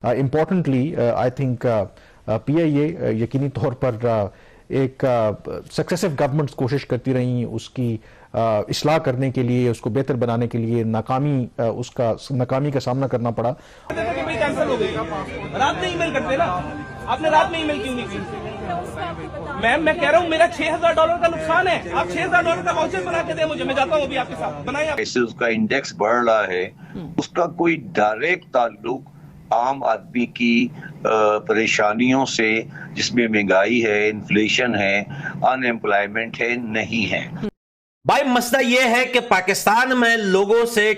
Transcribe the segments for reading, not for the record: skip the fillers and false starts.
Importantly I think PIA यकीनी तौर पर एक सक्सेसिव गवर्नमेंट्स कोशिश करती रही उसकी इस्लाह करने के लिए, उसको बेहतर बनाने के लिए नाकामी का सामना करना पड़ा। कैंसिल हो गई, रात में ईमेल करते ना, आपने रात में ईमेल क्यों नहीं की? मैम मैं कह रहा हूँ मेरा $6000 का नुकसान है, आप $6000 का वाउचर बना के दे मुझे, मैं जाता हूँ अभी आपके साथ, बनाइए। ऐसे उसका इंडेक्स बढ़ रहा है, उसका कोई डायरेक्ट ताल्लुक आम आदमी की परेशानियों से, जिसमें महंगाई है, इन्फ्लेशन है, अनएम्प्लॉयमेंट है, नहीं है। भाई मसला यह है कि पाकिस्तान में लोगों से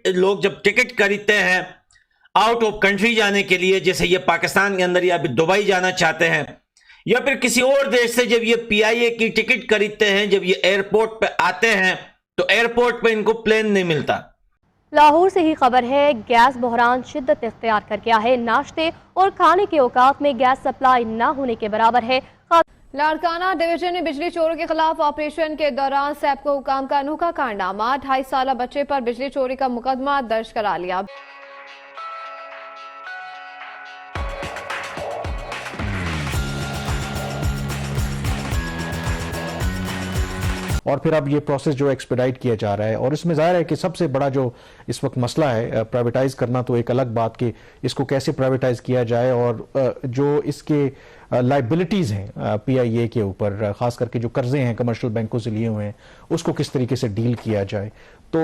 लोग जब टिकट खरीदते हैं आउट ऑफ कंट्री जाने के लिए, जैसे ये पाकिस्तान के अंदर या फिर दुबई जाना चाहते हैं या फिर किसी और देश से, जब ये PIA की टिकट खरीदते हैं, जब ये एयरपोर्ट पे आते हैं तो एयरपोर्ट पे इनको प्लेन नहीं मिलता। लाहौर से ही खबर है, गैस बहरान शिद्दत इख्तियार कर गया है। नाश्ते और खाने के औकात में गैस सप्लाई न होने के बराबर है। लाड़काना डिवीजन में बिजली चोरों के खिलाफ ऑपरेशन के दौरान सैपको हुकाम का अनोखा कारनामा, 2.5 साल बच्चे पर बिजली चोरी का मुकदमा दर्ज करा लिया। और फिर अब ये प्रोसेस जो एक्सपेडाइट किया जा रहा है, और इसमें जाहिर है कि सबसे बड़ा जो इस वक्त मसला है, प्राइवेटाइज करना तो एक अलग बात कि इसको कैसे प्राइवेटाइज किया जाए, और जो इसके लाइबिलिटीज़ हैं PIA के ऊपर, ख़ास करके जो कर्जे हैं कमर्शियल बैंकों से लिए हुए हैं, उसको किस तरीके से डील किया जाए। तो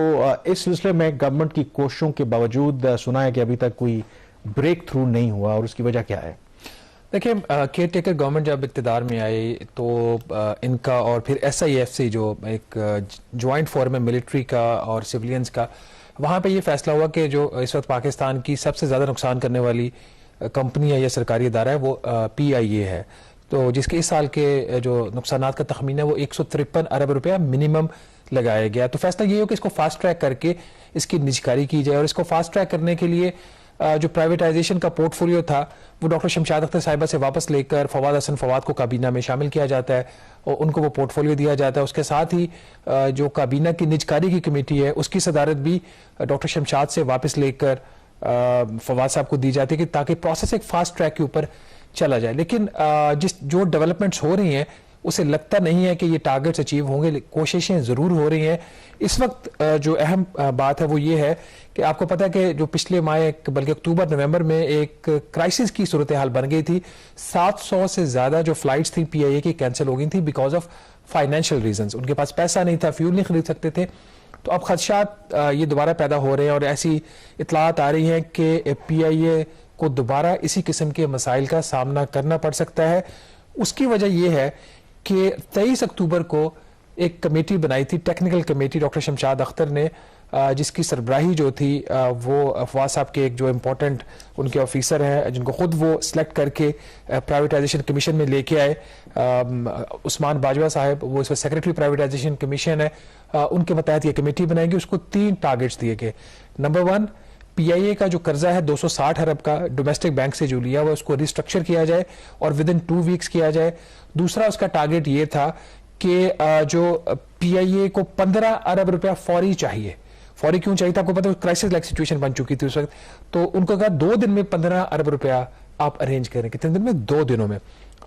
इस सिलसिले में गवर्नमेंट की कोशिशों के बावजूद सुना है कि अभी तक कोई ब्रेक थ्रू नहीं हुआ, और उसकी वजह क्या है? देखिए, केयर टेकर गवर्नमेंट जब इक़्तिदार में आई तो इनका और फिर SIFC जो एक जॉइंट फोरम है मिलिट्री का और सिविलियंस का, वहाँ पे ये फैसला हुआ कि जो इस वक्त पाकिस्तान की सबसे ज़्यादा नुकसान करने वाली कंपनी है या सरकारी इदारा है वो PIA है। तो जिसके इस साल के जो नुकसानात का तखमीना है वो 153 अरब रुपया मिनिमम लगाया गया। तो फैसला ये हो कि इसको फास्ट ट्रैक करके इसकी निजकारी की जाए, और इसको फास्ट ट्रैक करने के लिए जो प्राइवेटाइजेशन का पोर्टफोलियो था वो डॉक्टर शमशाद अख्तर साहिबा से वापस लेकर फवाद हसन फवाद को काबीना में शामिल किया जाता है और उनको वो पोर्टफोलियो दिया जाता है। उसके साथ ही जो काबीना की निजकारी की कमेटी है उसकी सदारत भी डॉक्टर शमशाद से वापस लेकर फवाद साहब को दी जाती है कि ताकि प्रोसेस एक फास्ट ट्रैक के ऊपर चला जाए। लेकिन जो डेवलपमेंट्स हो रही हैं उसे लगता नहीं है कि ये टारगेट्स अचीव होंगे। कोशिशें ज़रूर हो रही हैं। इस वक्त जो अहम बात है वो ये है कि आपको पता है कि जो पिछले माह बल्कि अक्टूबर नवंबर में एक क्राइसिस की सूरत हाल बन गई थी। 700 से ज़्यादा जो फ्लाइट्स थी PIA की कैंसिल हो गई थी बिकॉज ऑफ फाइनेंशियल रीजंस। उनके पास पैसा नहीं था, फ्यूल नहीं खरीद सकते थे। तो अब खदशात ये दोबारा पैदा हो रहे हैं और ऐसी इतलात आ रही हैं कि PIA को दोबारा इसी किस्म के मसाइल का सामना करना पड़ सकता है। उसकी वजह यह है कि 23 अक्टूबर को एक कमेटी बनाई थी, technical committee doctor Shamshad Akhtar ने, जिसकी सरबराही जो थी वो फवाद साहब के एक जो इम्पोर्टेंट उनके ऑफिसर हैं जिनको खुद वो सिलेक्ट करके प्राइवेटाइजेशन कमीशन में लेके आए। उस्मान बाजवा साहब वो इस वक्त सेक्रेटरी प्राइवेटाइजेशन कमीशन है। उनके बताया ये कमेटी बनाएगी। उसको 3 टारगेट्स दिए गए। नंबर 1, PIA का जो कर्जा है 260 अरब का डोमेस्टिक बैंक से जो लिया हुआ उसको रिस्ट्रक्चर किया जाए और विद इन 2 वीक्स किया जाए। दूसरा उसका टारगेट ये था कि जो PIA को 15 अरब रुपया फौरी चाहिए। फौरी क्यों चाहिए था? आपको पता है क्राइसिस लाइक सिचुएशन बन चुकी थी उस वक्त। तो उनको कहा 2 दिन में 15 अरब रुपया आप अरेंज करें। कितने दिन में? 2 दिनों में।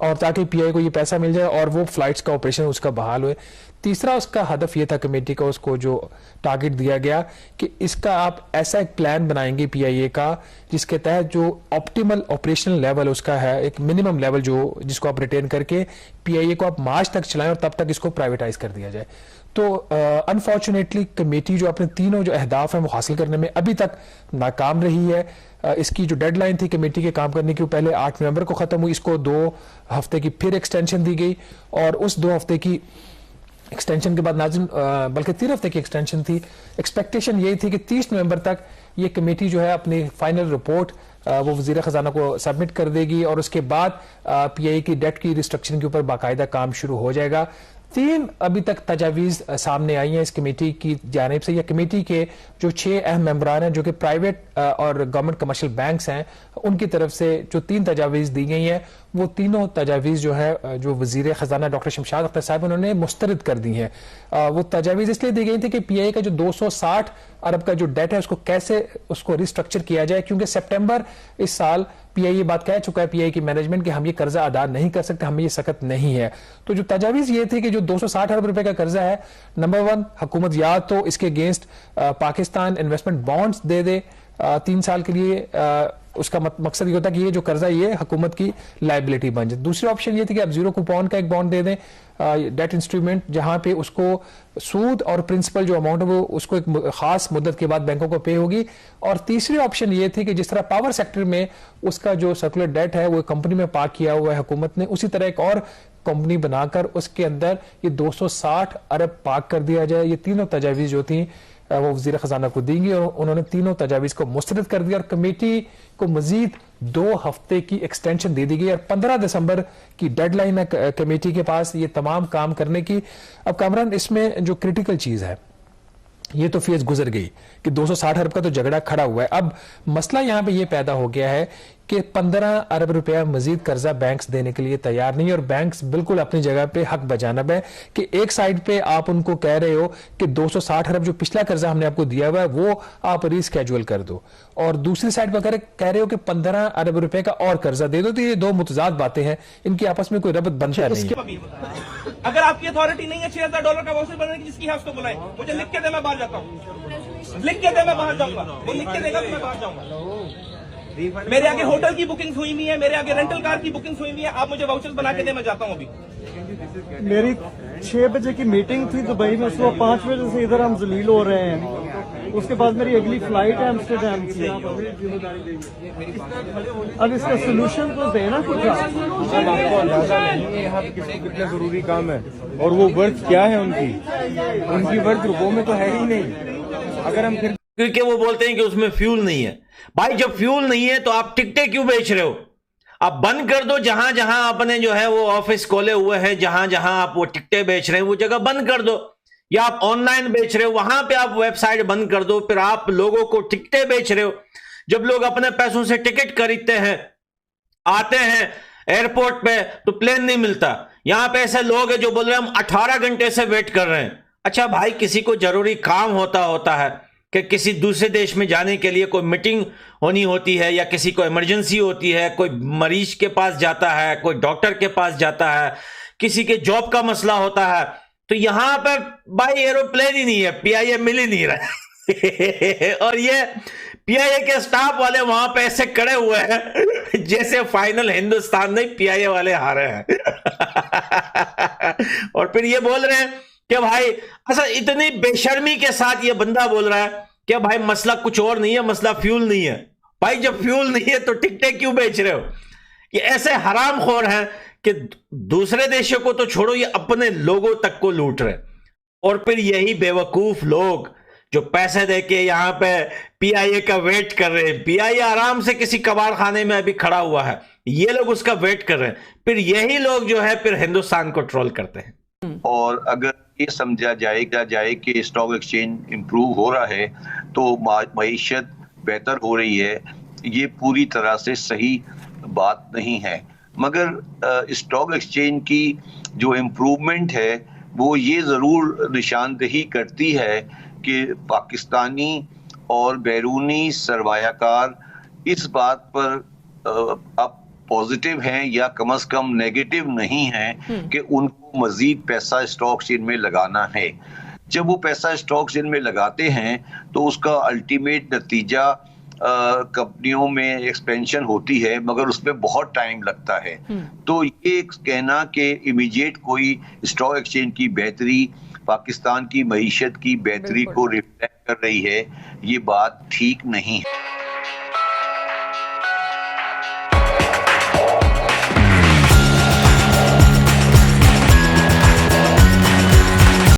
और ताकि PIA को ये पैसा मिल जाए और वो फ्लाइट्स का ऑपरेशन उसका बहाल हुए। तीसरा उसका हदफ ये था कमेटी का, उसको जो टारगेट दिया गया कि इसका आप ऐसा एक प्लान बनाएंगे PIA का जिसके तहत जो ऑप्टिमल ऑपरेशनल लेवल उसका है, एक मिनिमम लेवल जो जिसको आप रिटेन करके PIA को आप मार्च तक चलाएं और तब तक इसको प्राइवेटाइज कर दिया जाए। तो अनफॉर्चुनेटली कमेटी जो अपने तीनों जो अहदाफ हैं वो हासिल करने में अभी तक नाकाम रही है। इसकी जो डेडलाइन थी कमेटी के काम करने की वो पहले 8 नवंबर को खत्म हुई। इसको 2 हफ्ते की फिर एक्सटेंशन दी गई और उस 2 हफ्ते की एक्सटेंशन के बाद नाज़िम बल्कि 3 हफ्ते की एक्सटेंशन थी। एक्सपेक्टेशन यही थी कि 30 नवंबर तक ये कमेटी जो है अपनी फाइनल रिपोर्ट वो वज़ीर ख़जाना को सबमिट कर देगी और उसके बाद PIA की डेट की रिस्ट्रक्चरिंग के ऊपर बाकायदा काम शुरू हो जाएगा। 3 अभी तक तजावीज़ सामने आई हैं इस कमेटी की जानिब से। या कमेटी के जो 6 अहम मेंबरान हैं जो कि प्राइवेट और गवर्नमेंट कमर्शियल बैंक्स हैं, उनकी तरफ से जो 3 तजावीज़ दी गई हैं वो तीनों तजावीज़ जो है जो वज़ीर ख़जाना डॉक्टर शमशाद अख्तर साहब उन्होंने मुस्तरद कर दी हैं। वो तजावीज़ इसलिए दी गई थी कि PIA का जो 260 अरब का जो डेट है उसको कैसे उसको रिस्ट्रक्चर किया जाए, क्योंकि सितंबर इस साल PIA ये बात कह चुका है, PIA की मैनेजमेंट, कि हम ये कर्जा अदा नहीं कर सकते, हमें ये सख्त नहीं है। तो जो तजावीज़ ये थी कि जो 260 अरब रुपए का कर्जा है, नंबर 1 हुकूमत या तो इसके अगेंस्ट पाकिस्तान इन्वेस्टमेंट बॉन्ड्स दे दे 3 साल के लिए, उसका मकसद ये होता है कि ये जो कर्जा ये हुकूमत की लायबिलिटी बन जाए। दूसरी ऑप्शन ये थी कि आप 0 कूपन का एक बॉन्ड दे दें, डेट इंस्ट्रूमेंट, जहां पे उसको सूद और प्रिंसिपल जो अमाउंट है वो उसको एक खास मुद्दत के बाद बैंकों को पे होगी। और तीसरी ऑप्शन ये थी कि जिस तरह पावर सेक्टर में उसका जो सर्कुलर डेट है वो कंपनी में पार्क किया हुआ है हुकूमत ने, उसी तरह एक और कंपनी बनाकर उसके अंदर ये 260 अरब पार्क कर दिया जाए। ये तीनों तजावीज़ जो थी वो वज़ीर ख़जाना को देंगी और उन्होंने तीनों तजावीज़ को मुस्तरद कर दिया और कमेटी को मजीद 2 हफ्ते की एक्सटेंशन दे दी गई और 15 दिसंबर की डेडलाइन है कमेटी के पास ये तमाम काम करने की। अब कामरान, इसमें जो क्रिटिकल चीज़ है ये तो फेज गुजर गई कि 260 अरब का तो झगड़ा खड़ा हुआ है। अब मसला यहां पे ये पैदा हो गया है कि 15 अरब रुपया मजीद कर्जा बैंक्स देने के लिए तैयार नहीं, और बैंक्स बिल्कुल अपनी जगह पे हक बजानब है कि एक साइड पे आप उनको कह रहे हो कि 260 अरब जो पिछला कर्जा हमने आपको दिया हुआ है वो आप रीस्केड्यूल कर दो, और दूसरी साइड पर कह रहे हो कि 15 अरब रुपए का और कर्जा दे दो। तो ये दो मुतजाद बातें हैं, इनकी आपस में कोई रबत बनता नहीं है। अगर आपकी अथॉरिटी नहीं है $6000 का वाउचर बनाने की, जिसकी है उसको बुलाएं, मुझे लिख के दे, मैं बाहर जाता हूँ, लिख के दे, मैं बाहर जाऊंगा, वो लिख के देगा तो मैं बाहर जाऊंगा। मेरे आगे होटल की बुकिंग हुई हुई है, मेरे आगे रेंटल कार की बुकिंग हुई हुई है, आप मुझे वाउचर्स बना के दे, मैं जाता हूँ अभी। मेरी 6 बजे की मीटिंग थी दुबई में, सुबह 5 बजे से इधर हम जलील हो रहे हैं, उसके बाद मेरी अगली फ्लाइट है एम्स्टर्डम की। अब इसका सोल्यूशन तो देना कुछ। आपको अंदाजा नहीं है यहाँ पे कितना जरूरी काम है और वो वर्थ क्या है उनकी वर्थ रुपयों में तो है ही नहीं। अगर हम फिर, क्योंकि वो बोलते हैं कि उसमें फ्यूल नहीं है। भाई जब फ्यूल नहीं है तो आप टिकटें क्यों बेच रहे हो? आप बंद कर दो, जहां जहां आपने जो है वो ऑफिस खोले हुए हैं, जहां जहां आप वो टिकटें बेच रहे हैं वो जगह बंद कर दो, या आप ऑनलाइन बेच रहे हो वहां पे आप वेबसाइट बंद कर दो। फिर आप लोगों को टिकटें बेच रहे हो। जब लोग अपने पैसों से टिकट खरीदते हैं, आते हैं एयरपोर्ट पे तो प्लेन नहीं मिलता। यहां पे ऐसे लोग हैं जो बोल रहे हैं हम 18 घंटे से वेट कर रहे हैं। अच्छा भाई, किसी को जरूरी काम होता है कि किसी दूसरे देश में जाने के लिए कोई मीटिंग होनी होती है, या किसी को इमरजेंसी होती है, कोई मरीज के पास जाता है, कोई डॉक्टर के पास जाता है, किसी के जॉब का मसला होता है, तो यहां पर भाई एरोप्लेन ही नहीं है, PIA मिल ही नहीं रहा है। और ये PIA के स्टाफ वाले वहां पे ऐसे खड़े हुए हैं जैसे फाइनल हिंदुस्तान नहीं PIA वाले हारे हैं। और फिर ये बोल रहे हैं कि भाई, अच्छा इतनी बेशर्मी के साथ ये बंदा बोल रहा है कि भाई मसला कुछ और नहीं है, मसला फ्यूल नहीं है। भाई जब फ्यूल नहीं है तो टिकटें क्यों बेच रहे हो? ये ऐसे हरामखोर हैं कि दूसरे देशों को तो छोड़ो, ये अपने लोगों तक को लूट रहे। और फिर यही बेवकूफ लोग जो पैसे देके यहां पे PIA का वेट कर रहे हैं, PIA आराम से किसी कबाड़ खाने में अभी खड़ा हुआ है, ये लोग उसका वेट कर रहे हैं, फिर यही लोग जो है फिर हिंदुस्तान को ट्रोल करते हैं। और अगर ये समझा जाए कि स्टॉक एक्सचेंज इंप्रूव हो रहा है तो मईशत बेहतर हो रही है, ये पूरी तरह से सही बात नहीं है। मगर स्टॉक एक्सचेंज की जो इम्प्रूवमेंट है वो ये ज़रूर निशानदेही करती है कि पाकिस्तानी और बैरूनी सरमायाकार इस बात पर अब पॉजिटिव हैं या कम से कम नेगेटिव नहीं हैं कि उनको मजीद पैसा स्टॉक एक्सचेंज में लगाना है। जब वो पैसा स्टॉक एक्सचेंज में लगाते हैं तो उसका अल्टीमेट नतीजा कंपनियों में एक्सपेंशन होती है, मगर उसमें बहुत टाइम लगता है। तो ये कहना कि इमीडिएट कोई स्टॉक एक्सचेंज की बेहतरी पाकिस्तान की मईशत की बेहतरी को रिफ्लेक्ट कर रही है, ये बात ठीक नहीं है।